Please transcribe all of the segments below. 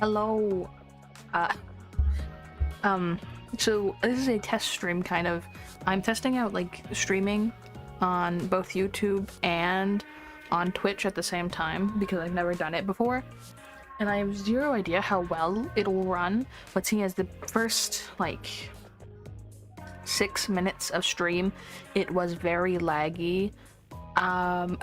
Hello. Uh, so this is a test stream, kind of. I'm testing out, like, streaming on both YouTube and on Twitch at the same time, because I've never done it before. And I have zero idea how well it'll run, but seeing as the first, like, 6 minutes of stream, it was very laggy. I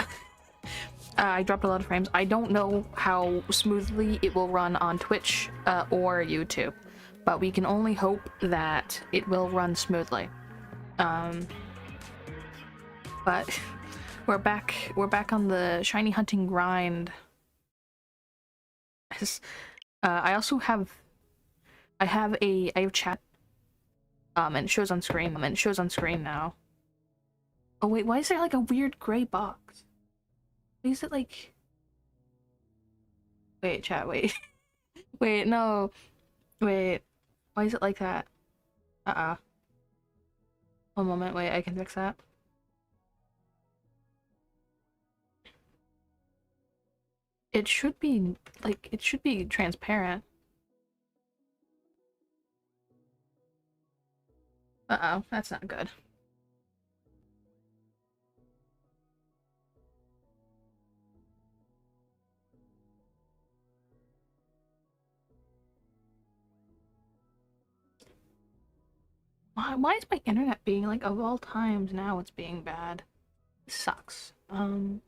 dropped a lot of frames. I don't know how smoothly it will run on Twitch or YouTube, but we can only hope that it will run smoothly. But we're back on the shiny hunting grind. I also have I have chat and it shows on screen now. Oh wait, why is there like a weird gray box? Why is it like... Wait, chat, wait. Wait, no. Wait. Why is it like that? One moment, wait, I can fix that. It should be, like, it should be transparent. Uh-oh, that's not good. Why is my internet being, like, of all times now it's being bad? It sucks. Okay.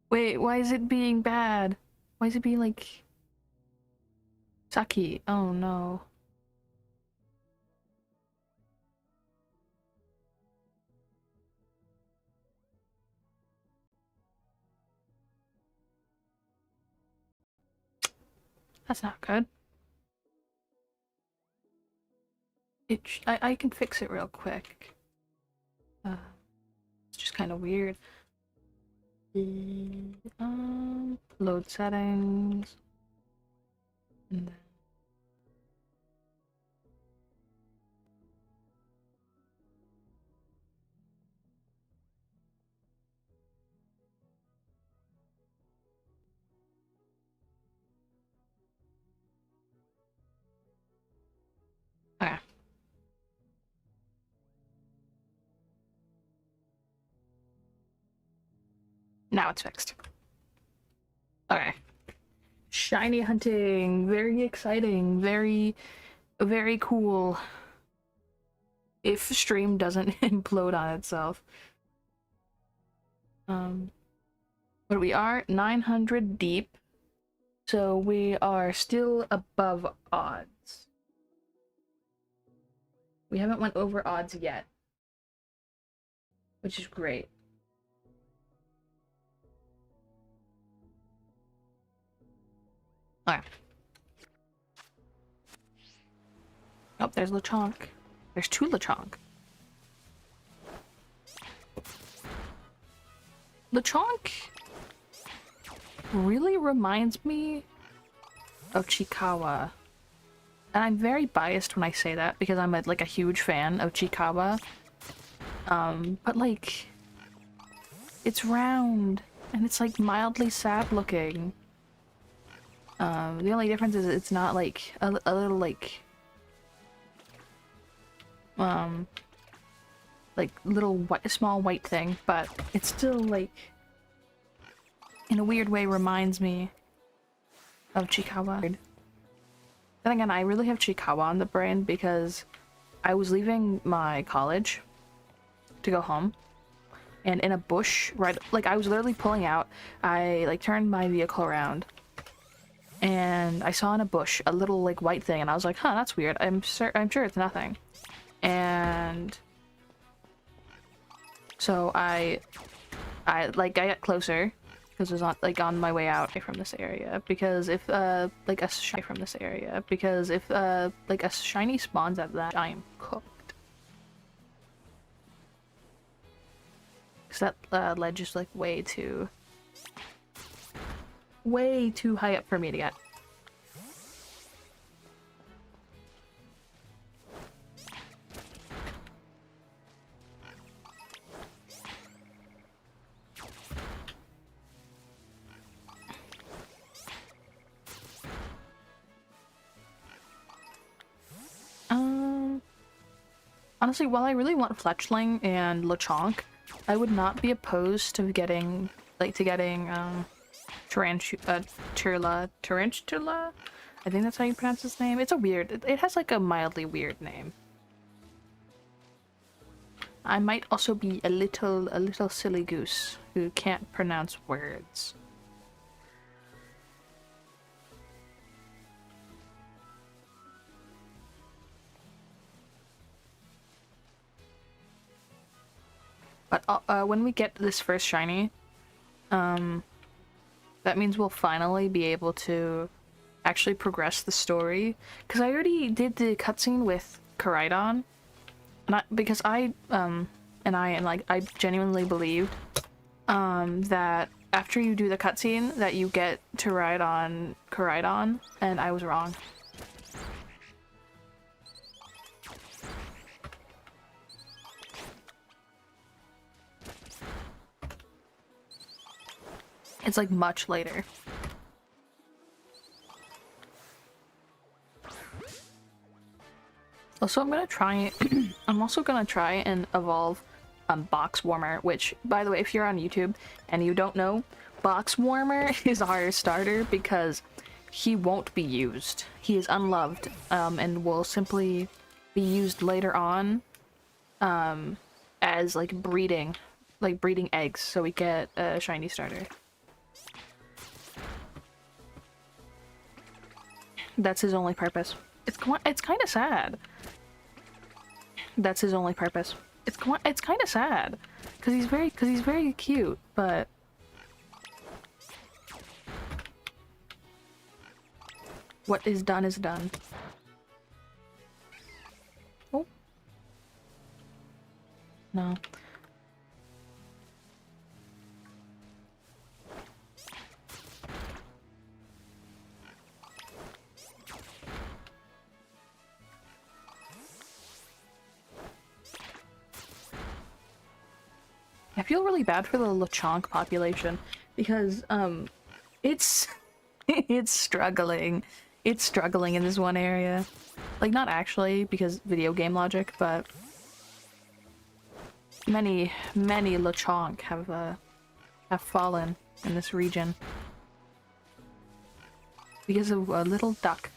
Wait, why is it being bad? Why is it being, like... sucky? Oh no. That's not good. I can fix it real quick. It's just kind of weird. Load settings. And then... Okay. Now it's fixed. Okay. Shiny hunting! Very exciting. Very, very cool. If stream doesn't implode on itself. But we are 900 deep. So we are still above odds. We haven't went over odds yet. Which is great. Okay. Oh, there's Lechonk. There's 2 Lechonk. Lechonk really reminds me of Chikawa. And I'm very biased when I say that because I'm like a huge fan of Chikawa. But like, it's round and it's like mildly sad looking. The only difference is it's not like a little like little small white thing, but it's still like in a weird way reminds me of Chikawa. Then again, I really have Chikawa on the brain because I was leaving my college to go home, and in a bush, right, like I was literally pulling out, I like turned my vehicle around, and I saw in a bush a little like white thing, and I was like, huh, that's weird. I'm sure it's nothing. And so I got closer because it was on my way out from this area, because if like a shiny spawns at that, I am cooked. Because that ledge is like way too high up for me to get. Honestly, while I really want Fletchling and Lechonk, I would not be opposed to getting, Tarantula? I think that's how you pronounce his name. It's a weird, it has like a mildly weird name. I might also be a little silly goose who can't pronounce words. But when we get this first shiny, that means we'll finally be able to actually progress the story. Because I already did the cutscene with Koraidon, and because I genuinely believed that after you do the cutscene that you get to ride on Koraidon, and I was wrong. It's like much later. Also, I'm gonna try. I'm also gonna try and evolve Box Warmer, which, by the way, if you're on YouTube and you don't know, Box Warmer is our starter because he won't be used. He is unloved, and will simply be used later on, as like breeding eggs, so we get a shiny starter. That's his only purpose. It's kind of sad. That's his only purpose. It's kind of sad, because he's very cute, but what is done is done. Oh no. I feel really bad for the Lechonk population because it's it's struggling. It's struggling in this one area. Like, not actually because video game logic, but many Lechonk have fallen in this region because of a little duck.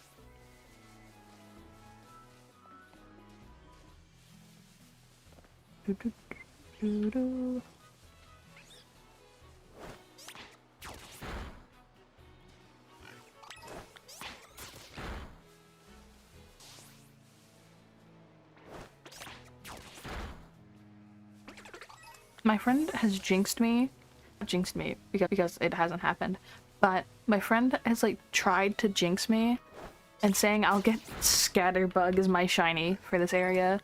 My friend has jinxed me because it hasn't happened, but my friend has like tried to jinx me and saying I'll get Scatterbug as my shiny for this area,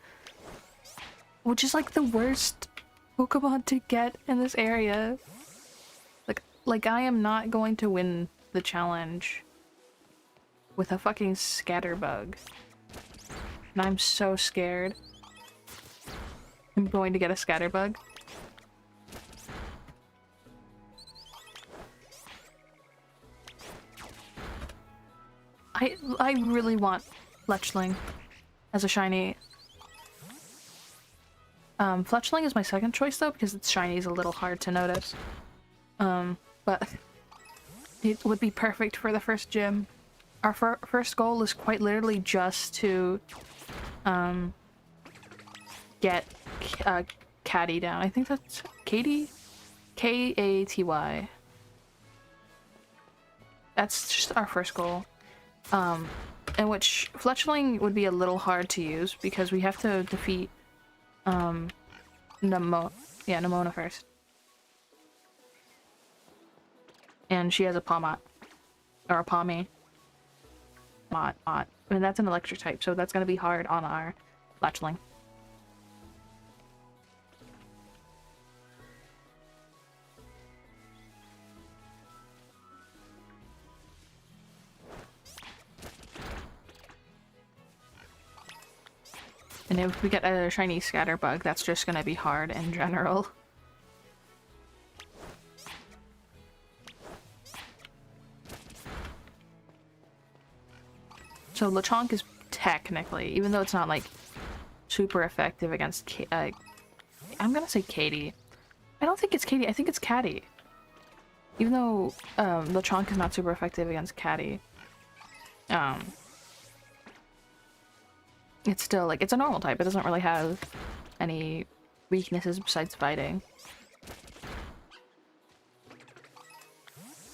which is like the worst Pokemon to get in this area. Like I am not going to win the challenge with a fucking Scatterbug. And I'm so scared. I'm going to get a Scatterbug. I really want Fletchling as a shiny. Fletchling is my second choice though, because its shiny is a little hard to notice. But it would be perfect for the first gym. Our first goal is quite literally just to get Catty down. I think that's Katy? K-A-T-Y. That's just our first goal. In which Fletchling would be a little hard to use because we have to defeat Nemona first. And she has a Pawmot. Or a Pawmi. Mot. And that's an electric type, so that's gonna be hard on our Fletchling. And if we get a shiny Scatterbug, that's just gonna be hard in general. So Lechonk is technically, even though it's not like super effective against I'm gonna say Katie. I don't think it's Katie, I think it's Catty. Even though Lechonk is not super effective against Catty. It's still like, it's a normal type. It doesn't really have any weaknesses besides fighting.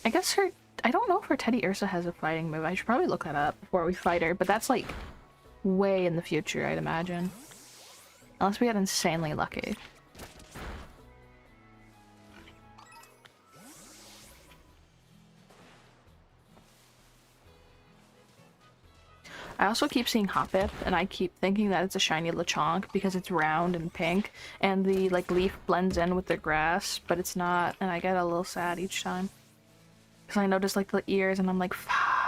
I guess I don't know if her Teddy Ursa has a fighting move. I should probably look that up before we fight her, but that's like way in the future, I'd imagine. Unless we get insanely lucky. I also keep seeing Hoppip, and I keep thinking that it's a shiny Lechonk because it's round and pink, and the like leaf blends in with the grass, but it's not, and I get a little sad each time. Because I notice like the ears, and I'm like, fuck.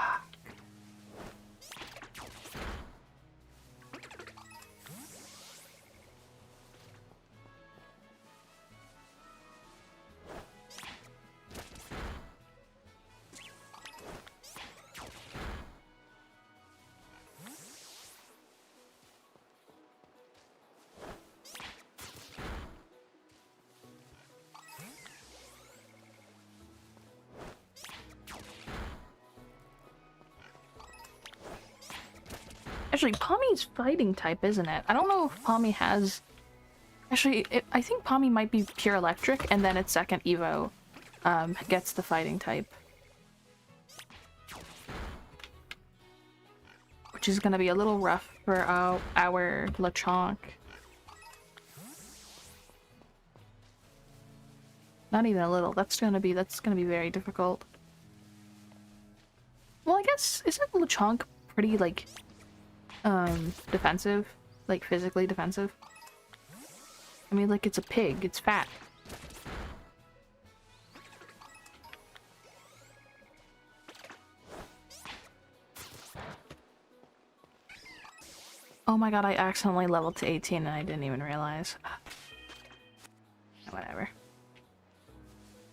Actually, Pawmi's fighting type, isn't it? I don't know if Pawmi has... Actually, I think Pawmi might be pure electric, and then its second Evo gets the fighting type. Which is gonna be a little rough for our Lechonk. Not even a little. That's gonna be very difficult. Well, I guess, isn't Lechonk pretty, like... defensive? Like, physically defensive? I mean, like, it's a pig. It's fat. Oh my god, I accidentally leveled to 18 and I didn't even realize. Whatever.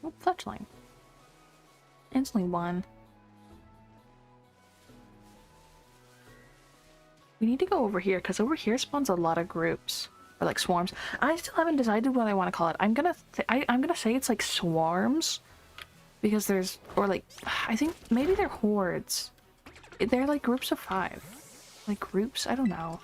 Oh, Fletchling. Instantly won. We need to go over here, because over here spawns a lot of groups. Or like swarms. I still haven't decided what I want to call it. I'm gonna say it's like swarms. Because there's, or like, I think maybe they're hordes. They're like groups of 5. Like groups? I don't know.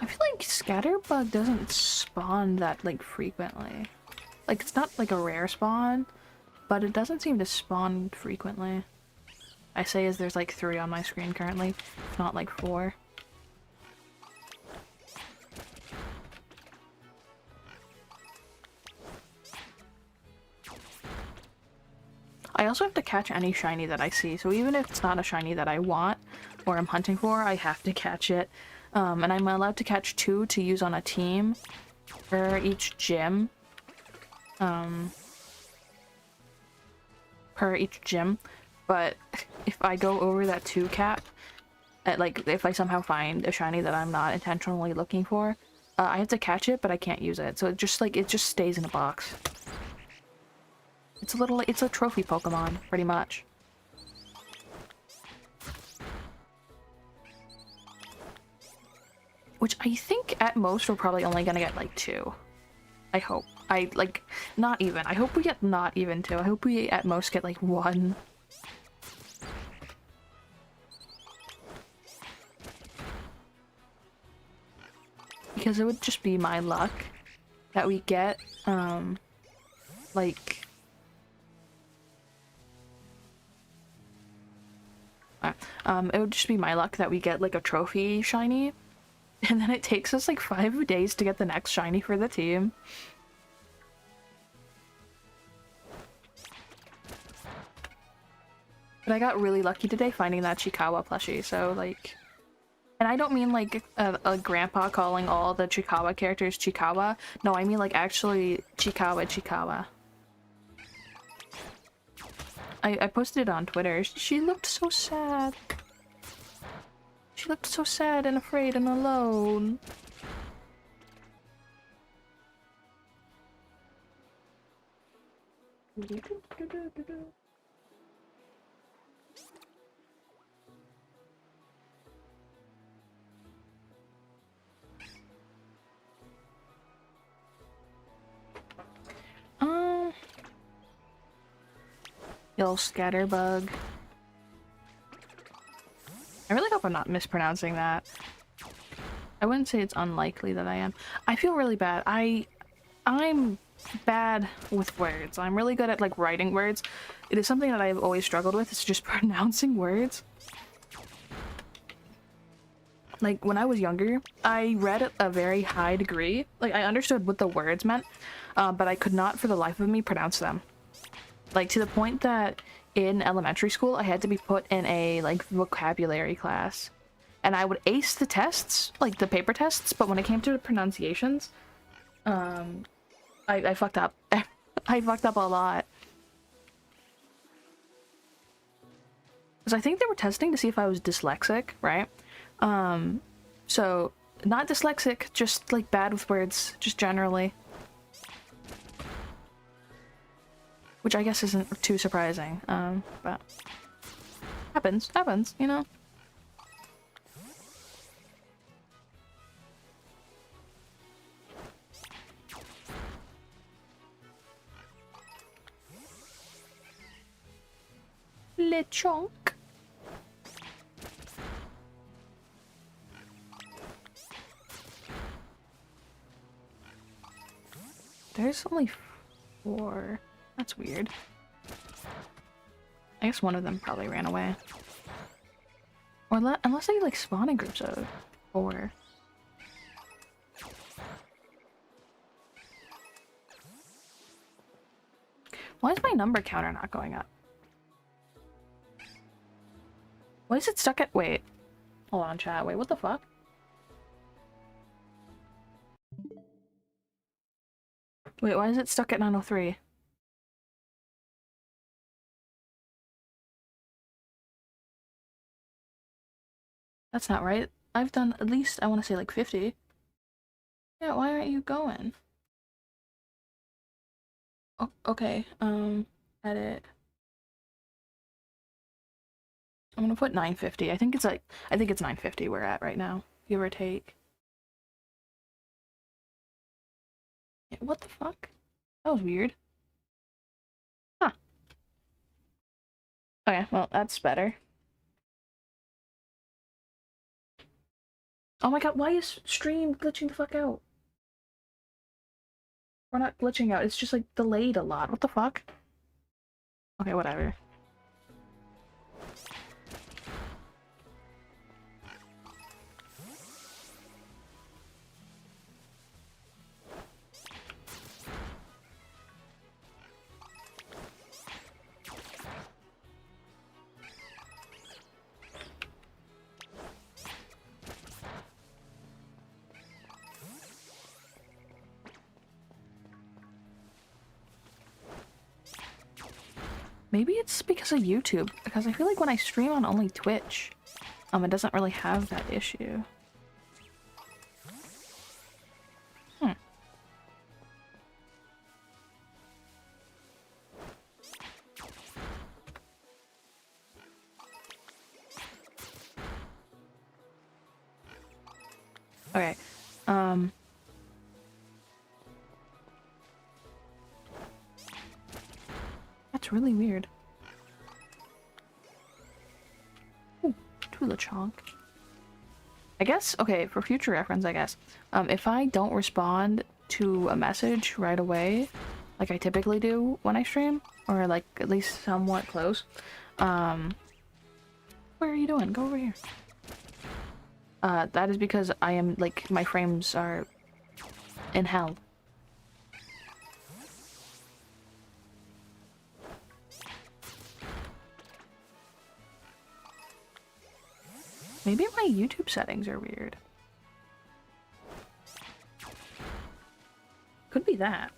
I feel like Scatterbug doesn't spawn that like frequently. Like it's not like a rare spawn, but it doesn't seem to spawn frequently. I say as there's like 3 on my screen currently, if not like 4. I also have to catch any shiny that I see, so even if it's not a shiny that I want or I'm hunting for, I have to catch it. And I'm allowed to catch 2 to use on a team for each gym. Per each gym. But if I go over that 2 cap, like if I somehow find a shiny that I'm not intentionally looking for, I have to catch it, but I can't use it. So it just stays in a box. It's a trophy Pokemon, pretty much. Which I think at most we're probably only gonna get like 2. I hope. Not even. I hope we get not even 2. I hope we at most get like 1. Because it would just be my luck that we get, like... it would just be my luck that we get like a trophy shiny, and then it takes us like 5 days to get the next shiny for the team. But I got really lucky today finding that Chikawa plushie, so like... And I don't mean like a grandpa calling all the Chikawa characters Chikawa. No, I mean like actually Chikawa. I posted it on Twitter. She looked so sad. She looked so sad and afraid and alone. Little scatterbug. I really hope I'm not mispronouncing that. I wouldn't say it's unlikely that I am. I feel really bad. I'm bad with words. I'm really good at like writing words. It is something that I've always struggled with. It's just pronouncing words. Like when I was younger, I read at a very high degree. Like I understood what the words meant, but I could not for the life of me pronounce them. Like to the point that in elementary school, I had to be put in a like vocabulary class. And I would ace the tests, like the paper tests, but when it came to the pronunciations, I fucked up. I fucked up a lot. Because I think they were testing to see if I was dyslexic, right? So not dyslexic, just like bad with words, just generally. Which I guess isn't too surprising, but happens, you know? Lechonk. There's only 4. That's weird. I guess one of them probably ran away. Or unless they like spawn in groups of 4. Why is my number counter not going up? Why is it stuck at— wait. Hold on, chat. Wait, what the fuck? Wait, why is it stuck at 903? That's not right. I've done at least, I want to say like 50. Yeah, why aren't you going? Oh, okay, edit. I'm gonna put 950. I think it's 950 we're at right now, give or take. Yeah, what the fuck? That was weird. Huh. Okay, well, that's better. Oh my god, why is stream glitching the fuck out? We're not glitching out, it's just like delayed a lot. What the fuck? Okay, whatever. Maybe it's because of YouTube, because I feel like when I stream on only Twitch, it doesn't really have that issue. Okay, that's really weird. Ooh, Lechonk. I guess, okay, for future reference, I guess, if I don't respond to a message right away, like I typically do when I stream, or like at least somewhat close, where are you doing? Go over here. That is because I am, like, my frames are in hell. Maybe my YouTube settings are weird. Could be that.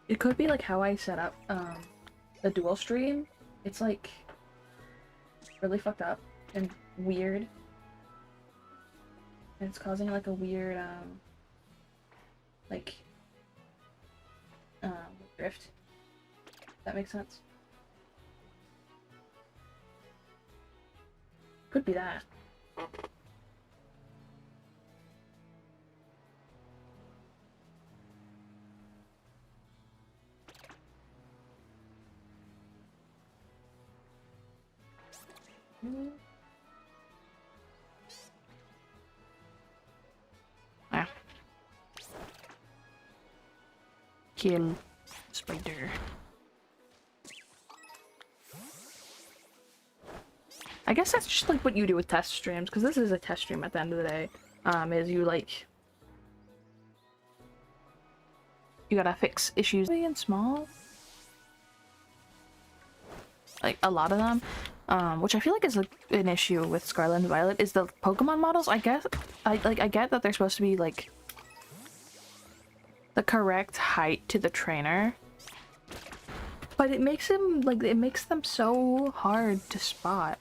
It could be like how I set up the dual stream. It's like really fucked up and weird. And it's causing like a weird like drift. If that makes sense. Could be that. Ah. Kill spider. I guess that's just like what you do with test streams, because this is a test stream at the end of the day. Is you like you gotta fix issues big and small. Like a lot of them. Which I feel like is like an issue with Scarlet and Violet is the Pokemon models. I guess I get that they're supposed to be like the correct height to the trainer, but it makes them so hard to spot.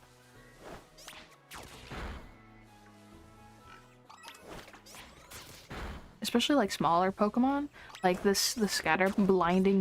Especially like smaller Pokemon, like the scatter blinding